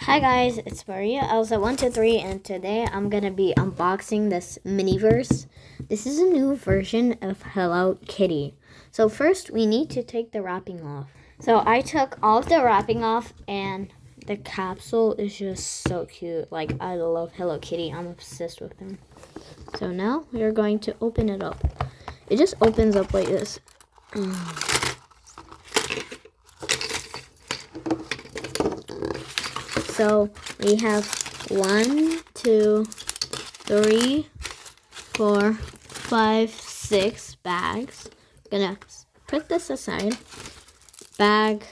Hi guys, it's Maria Elsa123 and today I'm gonna be unboxing this MiniVerse. This is a new version of Hello Kitty. So first we need to take the wrapping off. So I took all of the wrapping off and the capsule is just so cute. Like, I love Hello Kitty. I'm obsessed with them. So now we are going to open it up. It just opens up like this. So we have 1, 2, 3, 4, 5, 6 bags. I'm gonna put this aside. Bag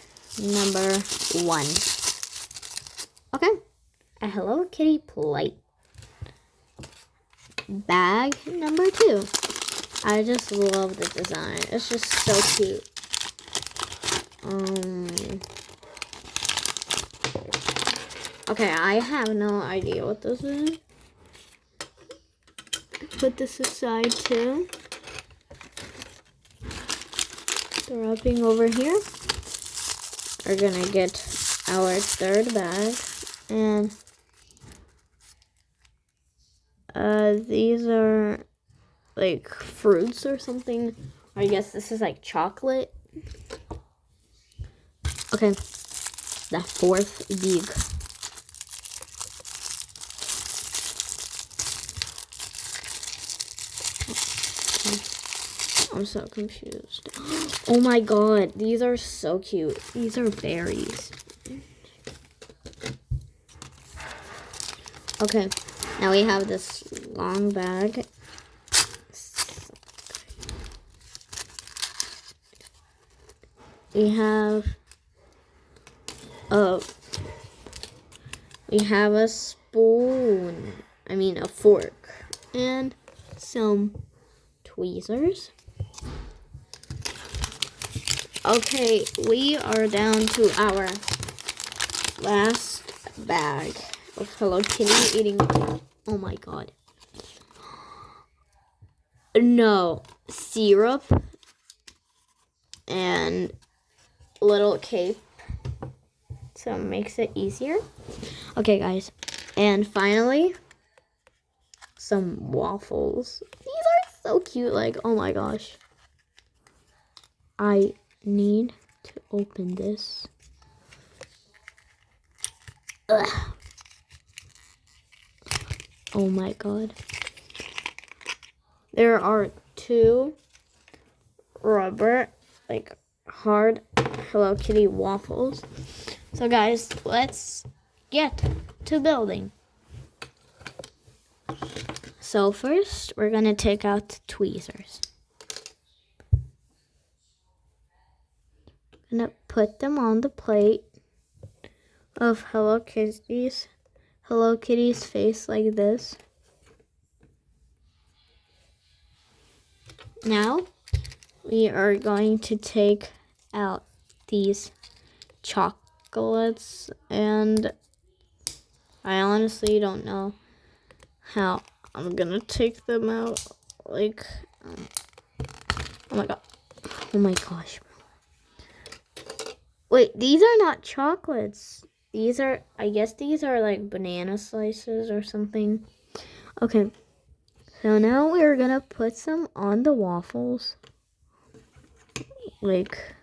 number 1. Okay, a Hello Kitty plate. Bag number 2. I just love the design. It's just so cute. Okay, I have no idea what this is. Put this aside too. The wrapping over here. We're gonna get our third bag. And these are like fruits or something. I guess this is like chocolate. Okay, the fourth bag. I'm so confused. Oh my god, these are so cute. These are berries. Okay, now we have this long bag. We have a spoon. I mean a fork and some tweezers. Okay, we are down to our last bag of Hello Kitty eating. Oh my god. No, syrup and little cape. So it makes it easier. Okay, guys. And finally, some waffles. These are so cute. Like, oh my gosh. I need to open this. Ugh. Oh my god. There are 2 rubber, like hard Hello Kitty waffles. So guys, let's get to building. So first, we're gonna take out the tweezers. Gonna put them on the plate of Hello Kitty's face like this. Now we are going to take out these chocolates, and I honestly don't know how I'm gonna take them out. Like, oh my god, oh my gosh. Wait, these are not chocolates. These are, I guess these are like banana slices or something. Okay, so now we're gonna put some on the waffles. Like,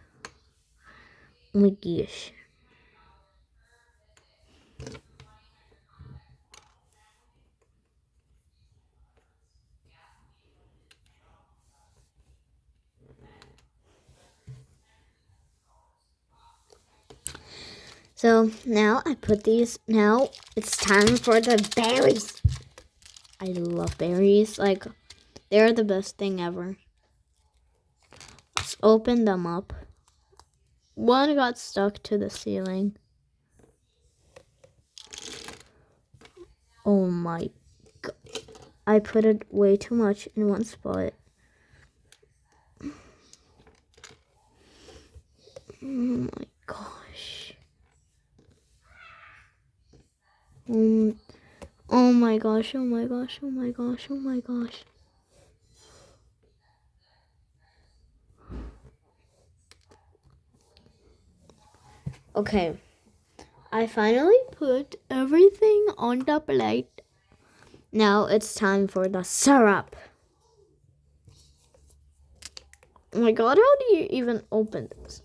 oh my gosh. So now I put these. Now it's time for the berries. I love berries. Like, they're the best thing ever. Let's open them up. One got stuck to the ceiling. Oh my god. I put it way too much in one spot. Oh my gosh. Oh my gosh, oh my gosh, oh my gosh, oh my gosh. Okay. I finally put everything on the plate. Now it's time for the syrup. Oh my god, how do you even open this?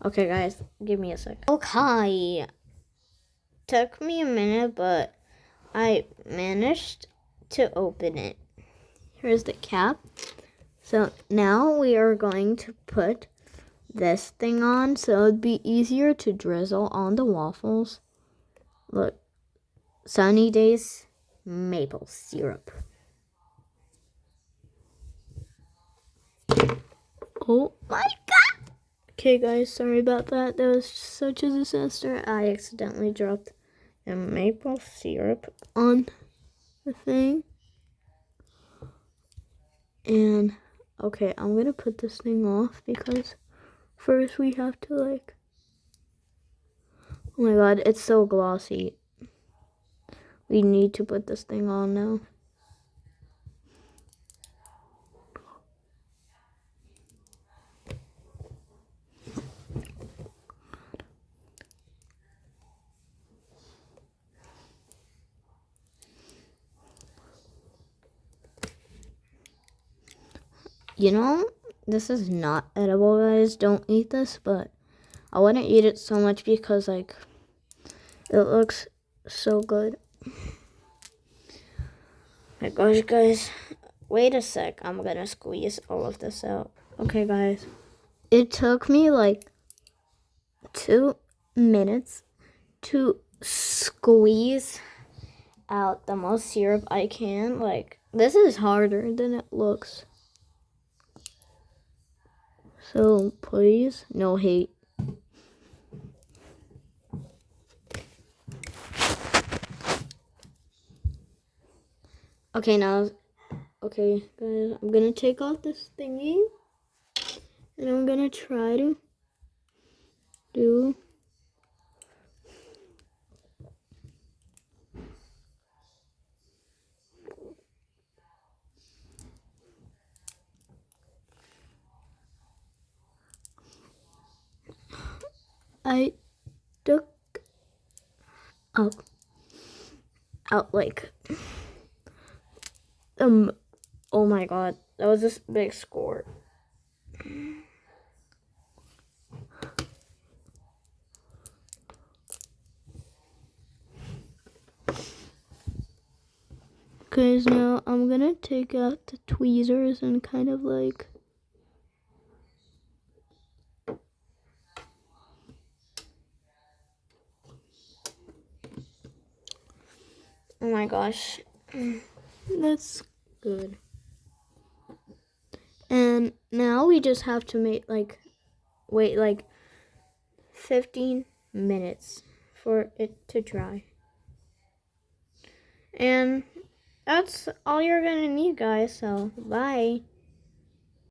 Okay, guys, give me a sec. Okay. Took me a minute, but I managed to open it. Here's the cap. So now we are going to put this thing on so it'd be easier to drizzle on the waffles. Look, Sunny Days maple syrup. Oh my god! Okay, guys, sorry about that. That was such a disaster. I accidentally dropped the maple syrup on the thing. And okay, I'm gonna put this thing off because first we have to like. Oh my god, it's so glossy. We need to put this thing on now. You know, this is not edible, guys. Don't eat this, but I want to eat it so much because, like, it looks so good. My gosh, guys. Wait a sec. I'm gonna squeeze all of this out. Okay, guys. It took me, like, 2 minutes to squeeze out the most syrup I can. Like, this is harder than it looks. So, please, no hate. Okay, now, okay, guys, I'm gonna take off this thingy. And I'm gonna try to do I took out like oh my god, that was this big squirt. Cause now I'm gonna take out the tweezers and kind of like oh my gosh. That's good. And now we just have to wait like 15 minutes for it to dry. And that's all you're gonna need, guys. So, bye.